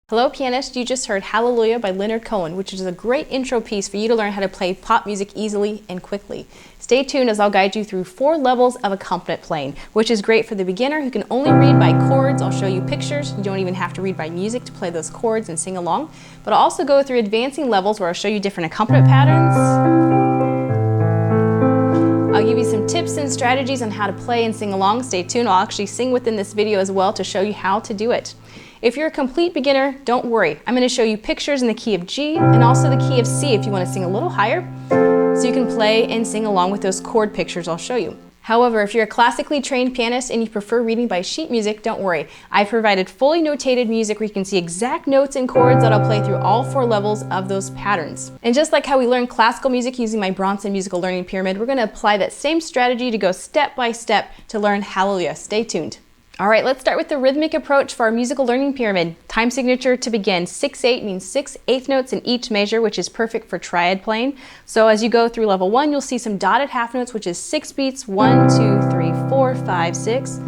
Hello pianist, you just heard Hallelujah by Leonard Cohen, which is a great intro piece for you to learn how to play pop music easily and quickly. Stay tuned as I'll guide you through 4 levels of accompaniment playing, which is great for the beginner who can only read by chords. I'll show you pictures. You don't even have to read by music to play those chords and sing along. But I'll also go through advancing levels where I'll show you different accompaniment patterns. I'll give you some tips and strategies on how to play and sing along. Stay tuned. I'll actually sing within this video as well to show you how to do it. If you're a complete beginner, don't worry. I'm going to show you pictures in the key of G and also the key of C if you want to sing a little higher, so you can play and sing along with those chord pictures I'll show you. However, if you're a classically trained pianist and you prefer reading by sheet music, don't worry. I've provided fully notated music where you can see exact notes and chords that I'll play through all 4 levels of those patterns. And just like how we learn classical music using my Bronson musical learning pyramid, we're going to apply that same strategy to go step by step to learn Hallelujah. Stay tuned. All right, let's start with the rhythmic approach for our musical learning pyramid. Time signature to begin. 6/8 means 6 eighth notes in each measure, which is perfect for triad playing. So as you go through level 1, you'll see some dotted half notes, which is 6 beats, 1, 2, 3, 4, 5, 6,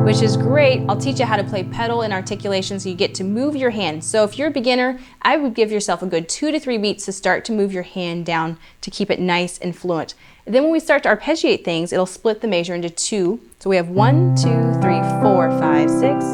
which is great. I'll teach you how to play pedal and articulation so you get to move your hand. So if you're a beginner, I would give yourself a good 2 to 3 beats to start to move your hand down to keep it nice and fluent. And then when we start to arpeggiate things, it'll split the measure into 2. So we have 1, 2, 3, 4, 5, 6.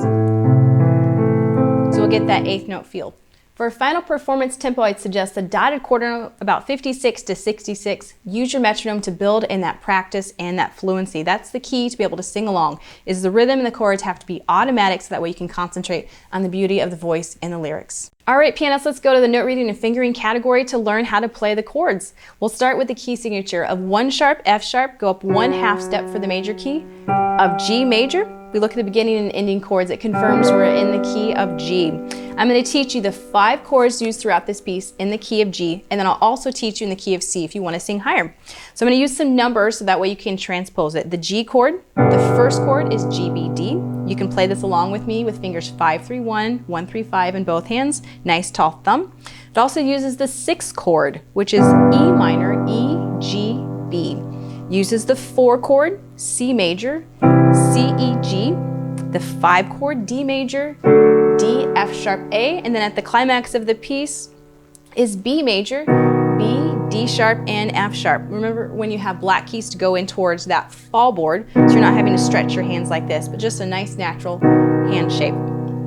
So we'll get that eighth note feel. For a final performance tempo, I'd suggest a dotted quarter note, about 56 to 66. Use your metronome to build in that practice and that fluency. That's the key to be able to sing along, is the rhythm and the chords have to be automatic so that way you can concentrate on the beauty of the voice and the lyrics. All right, pianists, let's go to the note reading and fingering category to learn how to play the chords. We'll start with the key signature of 1 sharp, F sharp, go up 1 half step for the major key, of G major. We look at the beginning and ending chords. It confirms we're in the key of G. I'm going to teach you the 5 chords used throughout this piece in the key of G, and then I'll also teach you in the key of C if you want to sing higher. So I'm going to use some numbers so that way you can transpose it. The G chord, the first chord is G, B, D. You can play this along with me with fingers 5, 3, 1, 1, 3, 5 in both hands. Nice tall thumb. It also uses the 6th chord, which is E minor, E, G, B. Uses the 4 chord, C major, C, E, G. The 5 chord, D major, D, F sharp, A, and then at the climax of the piece is B major, B, D sharp, and F sharp. Remember when you have black keys to go in towards that fall board, so you're not having to stretch your hands like this, but just a nice natural hand shape.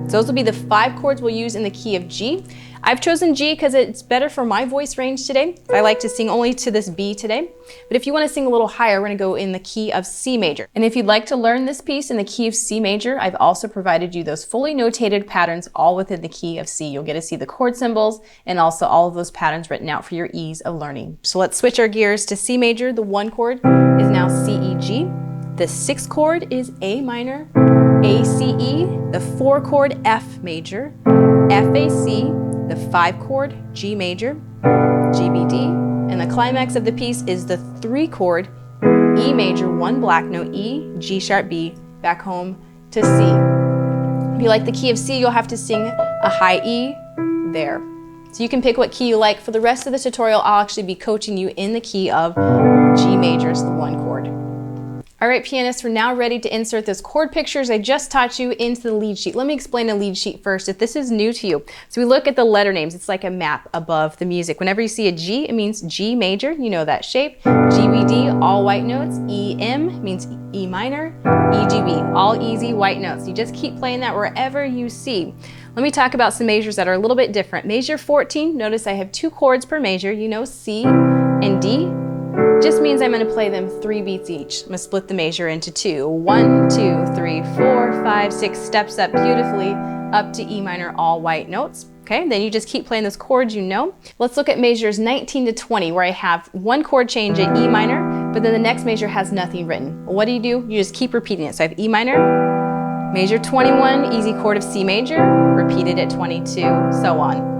So those will be the 5 chords we'll use in the key of G. I've chosen G because it's better for my voice range today. I like to sing only to this B today. But if you want to sing a little higher, we're going to go in the key of C major. And if you'd like to learn this piece in the key of C major, I've also provided you those fully notated patterns all within the key of C. You'll get to see the chord symbols and also all of those patterns written out for your ease of learning. So let's switch our gears to C major. The 1 chord is now C, E, G. The 6th chord is A minor, A, C, E. The 4 chord, F major, F, A, C. The 5 chord, G major, G, B, D, and the climax of the piece is the 3 chord, E major, 1 black note, E, G sharp, B, back home to C. If you like the key of C, you'll have to sing a high E there. So you can pick what key you like. For the rest of the tutorial, I'll actually be coaching you in the key of G major, is the 1 chord. All right, pianists, we're now ready to insert those chord pictures I just taught you into the lead sheet. Let me explain a lead sheet first if this is new to you. So we look at the letter names. It's like a map above the music. Whenever you see a G, it means G major. You know that shape. G, B, D, all white notes. E, M means E minor. E, G, B, all easy white notes. You just keep playing that wherever you see. Let me talk about some measures that are a little bit different. Measure 14, notice I have 2 chords per measure. You know C and D. Just means I'm going to play them 3 beats each. I'm going to split the measure into 2. 1, 2, 3, 4, 5, 6, steps up beautifully up to E minor, all white notes. Okay, then you just keep playing those chords you know. Let's look at measures 19 to 20 where I have 1 chord change at E minor, but then the next measure has nothing written. Well, what do? You just keep repeating it. So I have E minor, measure 21, easy chord of C major, repeated at 22, so on.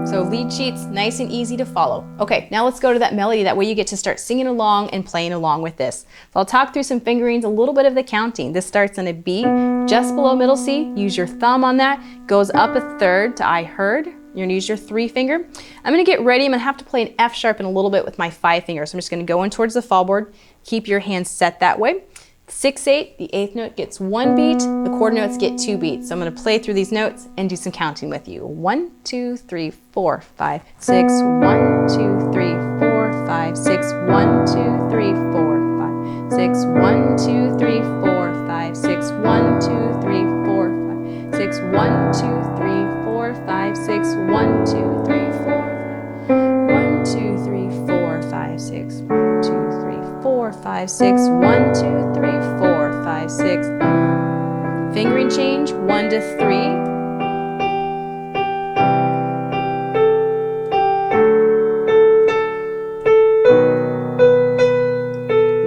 So lead sheets, nice and easy to follow. Okay, now let's go to that melody. That way you get to start singing along and playing along with this. So I'll talk through some fingerings, a little bit of the counting. This starts on a B, just below middle C. Use your thumb on that. Goes up a third to I heard. You're gonna use your 3 finger. I'm gonna get ready. I'm gonna have to play an F sharp in a little bit with my 5 finger. So I'm just gonna go in towards the fall board. Keep your hands set that way. 6/8, the 8th note gets 1 beat, the quarter notes get 2 beats. So I'm going to play through these notes and do some counting with you. 1, 2, 3, 4, 5, 6, 1, 2, 3, 4, 5, 6, 1, 2, 3, 4, 5, 6, 1, 2, 3, 4, 5, 6, 1, 2, 3, 4, 5, 6, 1, 2, 3, 4, 5, 6, 1, 2, 3, 4, 1, 2, 3, 4, 5, 6, 1, 2, 3, 4, 5, 6, 1, 2, 3, 4, 5, 6. Fingering change, 1 to 3.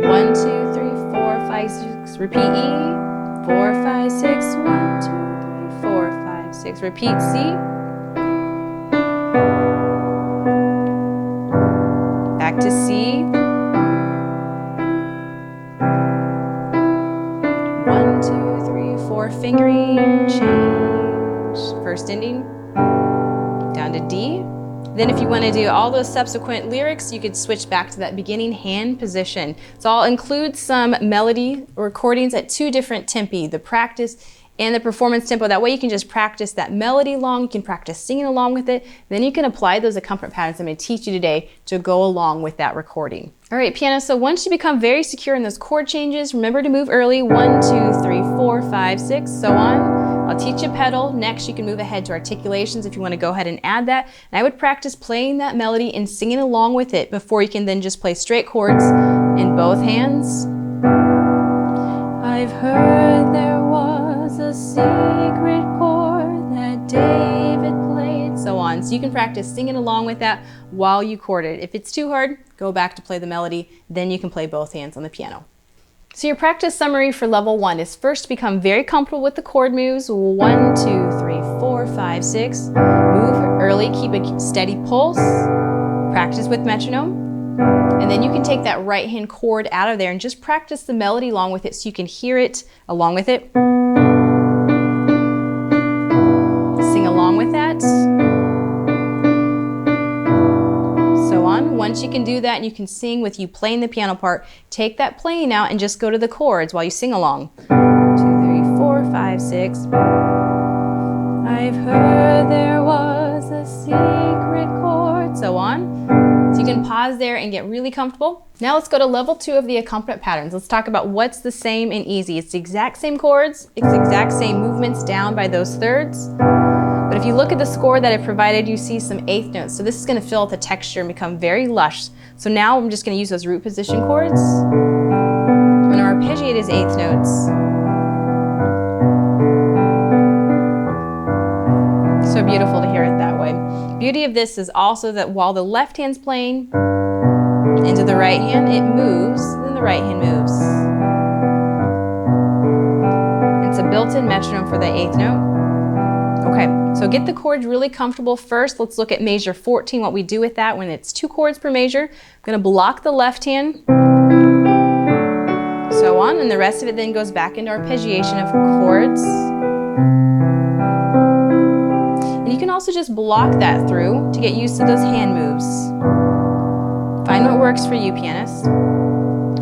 1, 2, 3, 4, 5, 6. Repeat E. 4, 5, 6. 1, 2, 3, 4, 5, 6. Repeat C. Back to C. 1, 2, 3, 4, fingering, change. First ending, down to D. Then if you want to do all those subsequent lyrics, you could switch back to that beginning hand position. So I'll include some melody recordings at 2 different tempi, the practice and the performance tempo. That way you can just practice that melody along, you can practice singing along with it, then you can apply those accompaniment patterns I'm going to teach you today to go along with that recording. All right, piano, so once you become very secure in those chord changes, remember to move early, 1, 2, 3, 4, 5, 6, so on. I'll teach you pedal. Next, you can move ahead to articulations if you want to go ahead and add that. And I would practice playing that melody and singing along with it before you can then just play straight chords in both hands. I've heard there was a secret chord that David played, so on. So you can practice singing along with that while you chord it. If it's too hard, go back to play the melody, then you can play both hands on the piano. So your practice summary for level 1 is first to become very comfortable with the chord moves. 1, 2, 3, 4, 5, 6. Move early, keep a steady pulse. Practice with metronome. And then you can take that right hand chord out of there and just practice the melody along with it so you can hear it along with it. Sing along with that. So on. Once you can do that and you can sing with you playing the piano part, take that playing out and just go to the chords while you sing along. 2, 3, 4, 5, 6. I've heard there was a secret chord, so on. So you can pause there and get really comfortable. Now let's go to level 2 of the accompaniment patterns. Let's talk about what's the same and easy. It's the exact same chords, it's the exact same movements down by those thirds. But if you look at the score that I provided, you see some 8th notes. So this is going to fill out the texture and become very lush. So now I'm just going to use those root position chords. I'm going to arpeggiate as 8th notes. So beautiful to hear it that way. Beauty of this is also that while the left hand's playing into the right hand, it moves, then the right hand moves. It's a built-in metronome for the 8th note. Okay, so get the chords really comfortable first. Let's look at measure 14, what we do with that when it's 2 chords per measure. I'm going to block the left hand, so on, and the rest of it then goes back into arpeggiation of chords. And you can also just block that through to get used to those hand moves. Find what works for you, pianist.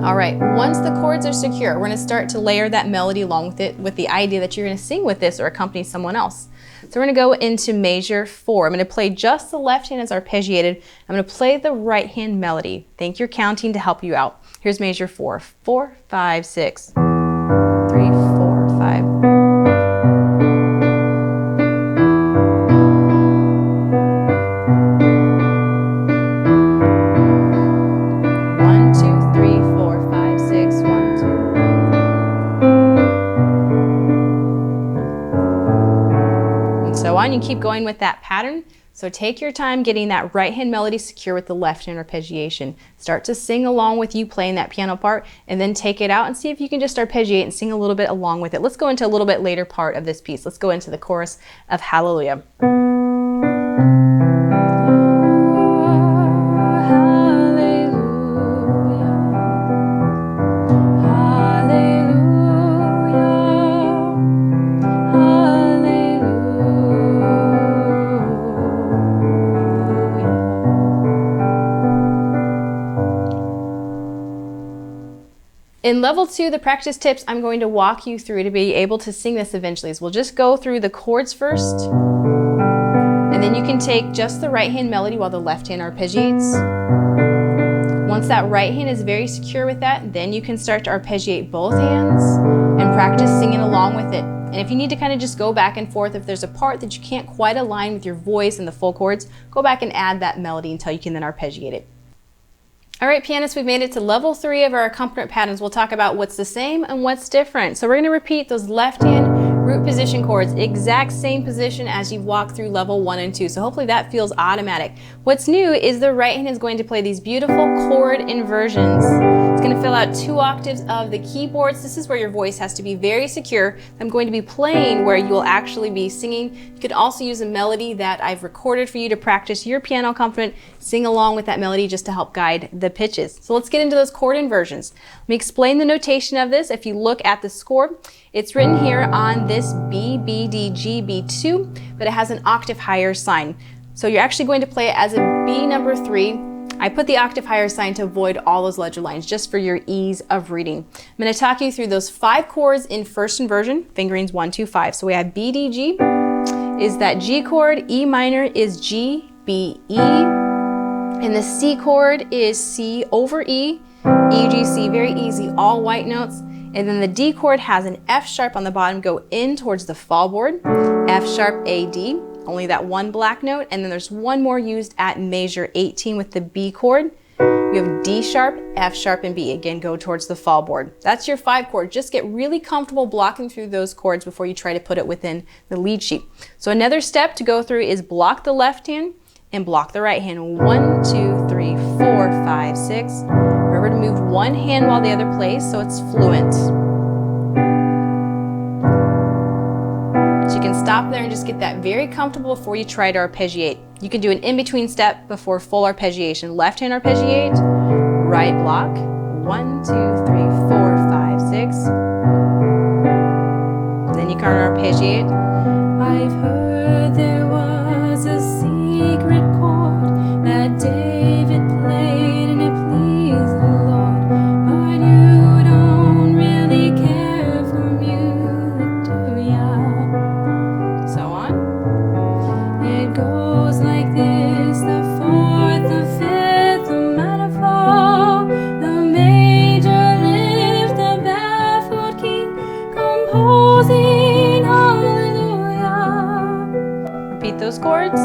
All right, once the chords are secure, we're gonna start to layer that melody along with it with the idea that you're gonna sing with this or accompany someone else. So we're gonna go into measure 4. I'm gonna play just the left hand as arpeggiated. I'm gonna play the right hand melody. Think you're counting to help you out. Here's measure 4. 4, 5, 6. 3, 4, 5. So on, you keep going with that pattern. So take your time getting that right hand melody secure with the left hand arpeggiation. Start to sing along with you playing that piano part, and then take it out and see if you can just arpeggiate and sing a little bit along with it. Let's go into a little bit later part of this piece. Let's go into the chorus of Hallelujah. In level 2, the practice tips I'm going to walk you through to be able to sing this eventually. So we'll just go through the chords first, and then you can take just the right hand melody while the left hand arpeggiates. Once that right hand is very secure with that, then you can start to arpeggiate both hands and practice singing along with it. And if you need to kind of just go back and forth, if there's a part that you can't quite align with your voice and the full chords, go back and add that melody until you can then arpeggiate it. All right, pianists, we've made it to level 3 of our accompaniment patterns. We'll talk about what's the same and what's different. So we're going to repeat those left hand root position chords, exact same position as you've walked through level 1 and 2. So hopefully that feels automatic. What's new is the right hand is going to play these beautiful chord inversions. It's going to fill out 2 octaves of the keyboards. This is where your voice has to be very secure. I'm going to be playing where you will actually be singing. You could also use a melody that I've recorded for you to practice your piano accompaniment. Sing along with that melody just to help guide the pitches. So let's get into those chord inversions. Let me explain the notation of this. If you look at the score, it's written here on this B, B, D, G, B2, but it has an octave higher sign. So you're actually going to play it as a B number 3. I put the octave higher sign to avoid all those ledger lines, just for your ease of reading. I'm going to talk you through those 5 chords in first inversion, fingerings 1, 2, 5. So we have B, D, G is that G chord, E minor is G, B, E, and the C chord is C over E, E, G, C, very easy, all white notes. And then the D chord has an F sharp on the bottom, go in towards the fall board, F sharp, A, D, only that one black note, and then there's one more used at measure 18 with the B chord. You have D sharp, F sharp, and B. Again, go towards the fall board. That's your 5 chord. Just get really comfortable blocking through those chords before you try to put it within the lead sheet. So another step to go through is block the left hand and block the right hand. 1, 2, 3, 4, 5, 6. Remember to move one hand while the other plays so it's fluent. So you can stop there and just get that very comfortable before you try to arpeggiate. You can do an in-between step before full arpeggiation. Left hand arpeggiate, right block. 1, 2, 3, 4, 5, 6. Then you can arpeggiate. I've heard there was a secret chord that David played and it pleased the Lord, but you don't really care for music, do ya? So on. It goes like this: the 4th, the 5th, the minor fall, the major lift, the baffled king, composing hallelujah. Repeat those chords.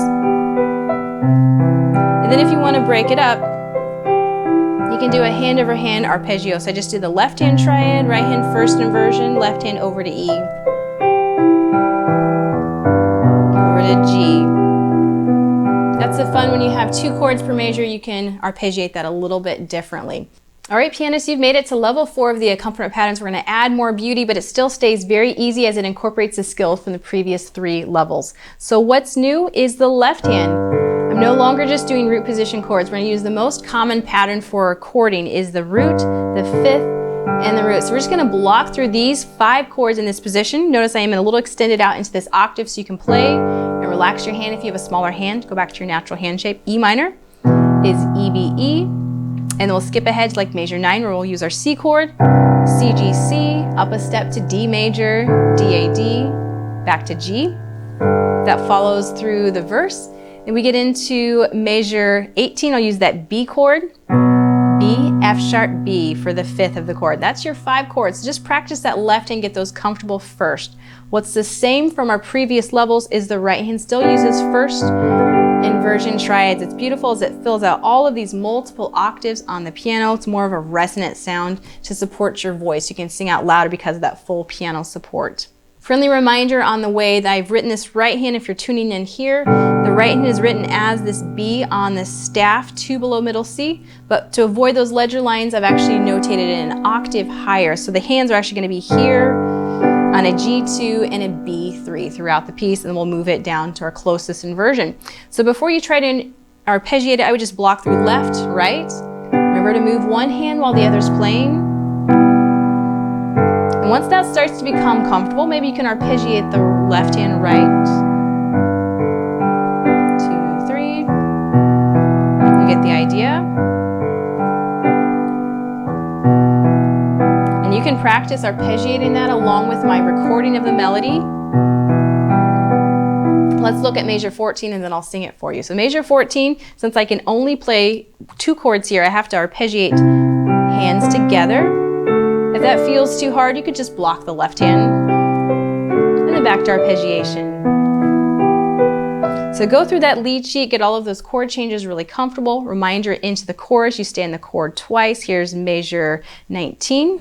And then if you want to break it up, you can do a hand over hand arpeggio. So I just did the left hand triad, right hand first inversion, left hand over to E, over to G. That's the fun when you have 2 chords per measure, you can arpeggiate that a little bit differently. All right, pianists, you've made it to level 4 of the accompaniment patterns. We're going to add more beauty, but it still stays very easy as it incorporates the skills from the previous 3 levels. So what's new is the left hand. I'm no longer just doing root position chords. We're going to use the most common pattern for chording is the root, the 5th, and the root. So we're just going to block through these 5 chords in this position. Notice I am a little extended out into this octave so you can play and relax your hand. If you have a smaller hand, go back to your natural hand shape. E minor is E, B, E. And then we'll skip ahead to like measure 9 where we'll use our C chord, C, G, C, up a step to D major, D, A, D, back to G. That follows through the verse. Then we get into measure 18, I'll use that B chord, B, F sharp, B for the 5th of the chord. That's your 5 chords. Just practice that left hand, get those comfortable first. What's the same from our previous levels is the right hand still uses first inversion triads. It's beautiful as it fills out all of these multiple octaves on the piano. It's more of a resonant sound to support your voice. You can sing out louder because of that full piano support. Friendly reminder on the way that I've written this right hand, if you're tuning in here, the right hand is written as this B on the staff, 2 below middle C, but to avoid those ledger lines, I've actually notated it an octave higher. So the hands are actually going to be here on a G2 and a B3 throughout the piece, and then we'll move it down to our closest inversion. So before you try to arpeggiate it, I would just block through left, right. Remember to move one hand while the other's playing. And once that starts to become comfortable, maybe you can arpeggiate the left hand right. 2, 3. You get the idea. And you can practice arpeggiating that along with my recording of the melody. Let's look at measure 14 and then I'll sing it for you. So measure 14, since I can only play 2 chords here, I have to arpeggiate hands together. If that feels too hard, you could just block the left hand and then back to arpeggiation. So go through that lead sheet, get all of those chord changes really comfortable. Reminder into the chorus, you stay in the chord twice. Here's measure 19.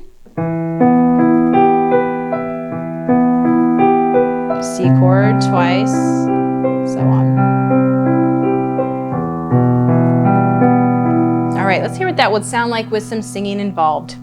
C chord twice, so on. All right, let's hear what that would sound like with some singing involved.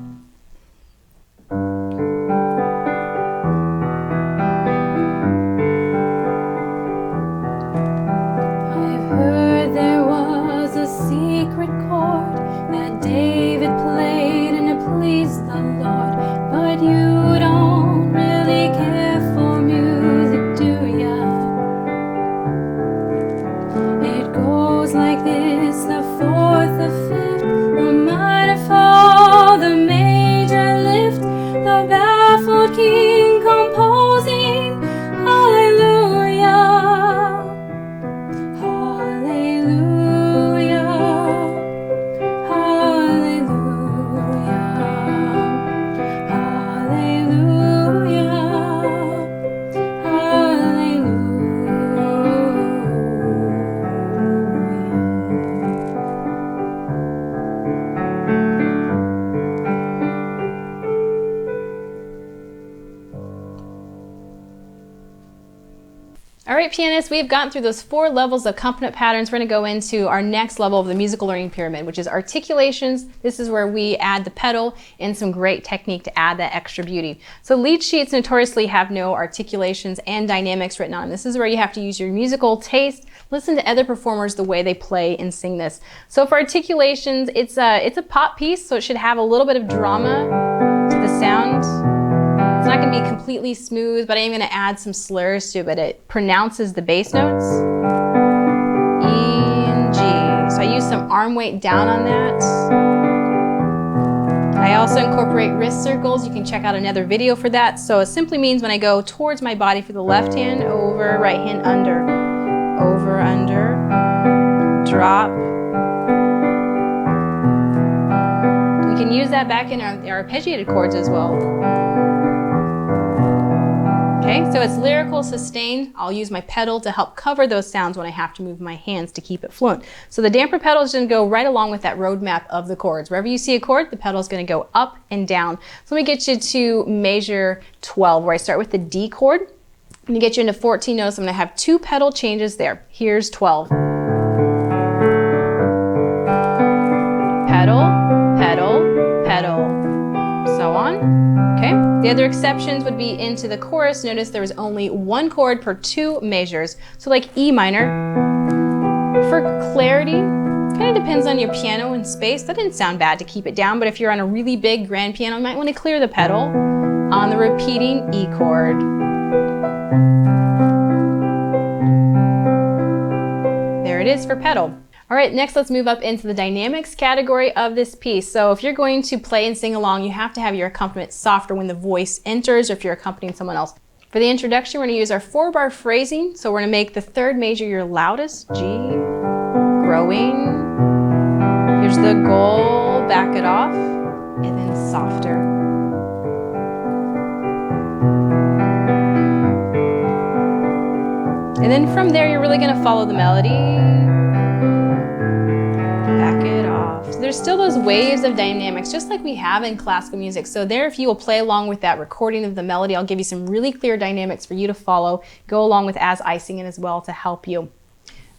All right, pianists, we've gotten through those 4 levels of accompaniment patterns. We're going to go into our next level of the musical learning pyramid, which is articulations. This is where we add the pedal and some great technique to add that extra beauty. So lead sheets notoriously have no articulations and dynamics written on them. This is where you have to use your musical taste, listen to other performers the way they play and sing this. So for articulations, it's a pop piece, so it should have a little bit of drama to the sound. It's not going to be completely smooth, but I am going to add some slurs to it, but it pronounces the bass notes. E and G. So I use some arm weight down on that. I also incorporate wrist circles. You can check out another video for that. So it simply means when I go towards my body for the left hand, over, right hand, under. Over, under, drop. We can use that back in our arpeggiated chords as well. Okay, so it's lyrical, sustained. I'll use my pedal to help cover those sounds when I have to move my hands to keep it fluent. So the damper pedal is going to go right along with that roadmap of the chords. Wherever you see a chord, the pedal is going to go up and down. So let me get you to measure 12, where I start with the D chord. I'm going to get you into 14 notes. I'm going to have 2 pedal changes there. Here's 12. Pedal, pedal, pedal, so on. Okay. The other exceptions would be into the chorus. Notice there was only 1 chord per 2 measures. So like E minor. For clarity, kind of depends on your piano and space. That didn't sound bad to keep it down, but if you're on a really big grand piano, you might want to clear the pedal on the repeating E chord. There it is for pedal. All All right, next let's move up into the dynamics category of this piece. So if you're going to play and sing along, you have to have your accompaniment softer when the voice enters or if you're accompanying someone else. For the introduction, we're going to use our 4-bar phrasing. So we're going to make the 3rd major your loudest, G, growing. Here's the goal, back it off, and then softer. And then from there, you're really going to follow the melody. Back it off. So there's still those waves of dynamics, just like we have in classical music. So there, if you will play along with that recording of the melody, I'll give you some really clear dynamics for you to follow. Go along with as I sing it as well to help you.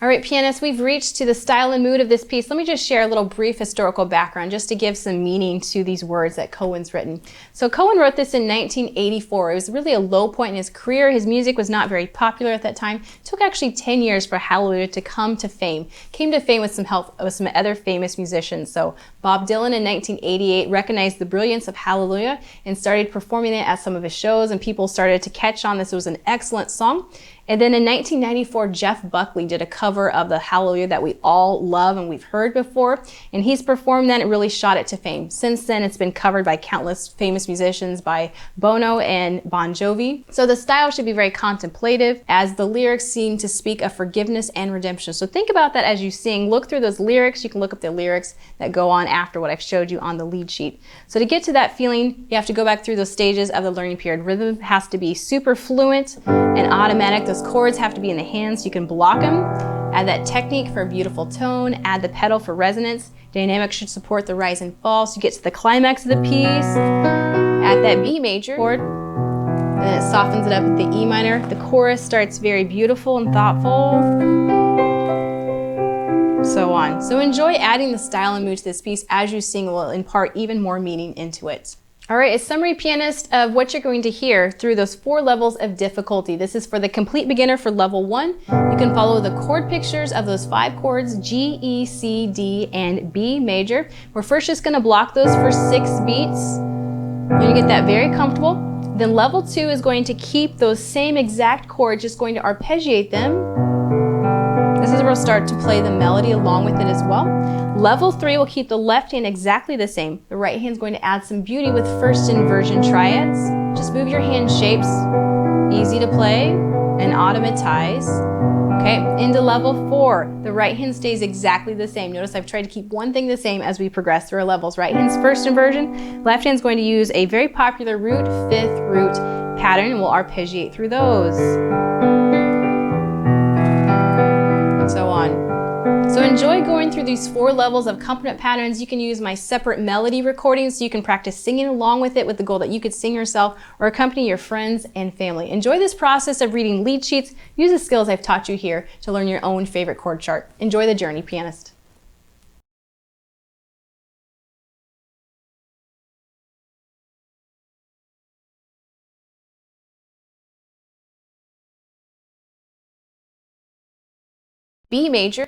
All right, pianists, we've reached to the style and mood of this piece. Let me just share a little brief historical background just to give some meaning to these words that Cohen's written. So Cohen wrote this in 1984. It was really a low point in his career. His music was not very popular at that time. It took actually 10 years for Hallelujah to come to fame. Came to fame with some help of some other famous musicians. So Bob Dylan in 1988 recognized the brilliance of Hallelujah and started performing it at some of his shows, and people started to catch on this. It was an excellent song. And then in 1994, Jeff Buckley did a cover of the Hallelujah that we all love and we've heard before. And he's performed that, and it really shot it to fame. Since then, it's been covered by countless famous musicians, by Bono and Bon Jovi. So the style should be very contemplative, as the lyrics seem to speak of forgiveness and redemption. So think about that as you sing. Look through those lyrics. You can look up the lyrics that go on after what I've showed you on the lead sheet. So to get to that feeling, you have to go back through those stages of the learning period. Rhythm has to be super fluent and automatic. Those chords have to be in the hands so you can block them. Add that technique for a beautiful tone. Add the pedal for resonance. Dynamics should support the rise and fall so you get to the climax of the piece. Add that B major chord, and then it softens it up with the E minor. The chorus starts very beautiful and thoughtful. So on. So enjoy adding the style and mood to this piece as you sing. It will impart even more meaning into it. All right, a summary, pianist, of what you're going to hear through those 4 levels of difficulty. This is for the complete beginner for level 1. You can follow the chord pictures of those 5 chords, G, E, C, D, and B major. We're first just going to block those for 6 beats. You're going to get that very comfortable. Then level 2 is going to keep those same exact chords, just going to arpeggiate them. This is where we'll start to play the melody along with it as well. Level 3 will keep the left hand exactly the same. The right hand is going to add some beauty with first inversion triads. Just move your hand shapes, easy to play, and automatize. Okay, into level 4, the right hand stays exactly the same. Notice I've tried to keep one thing the same as we progress through our levels. Right hand's first inversion, left hand's going to use a very popular root, 5th root pattern, and we'll arpeggiate through those. And so on. So enjoy going through these 4 levels of accompaniment patterns. You can use my separate melody recordings so you can practice singing along with it with the goal that you could sing yourself or accompany your friends and family. Enjoy this process of reading lead sheets. Use the skills I've taught you here to learn your own favorite chord chart. Enjoy the journey, pianist. B major.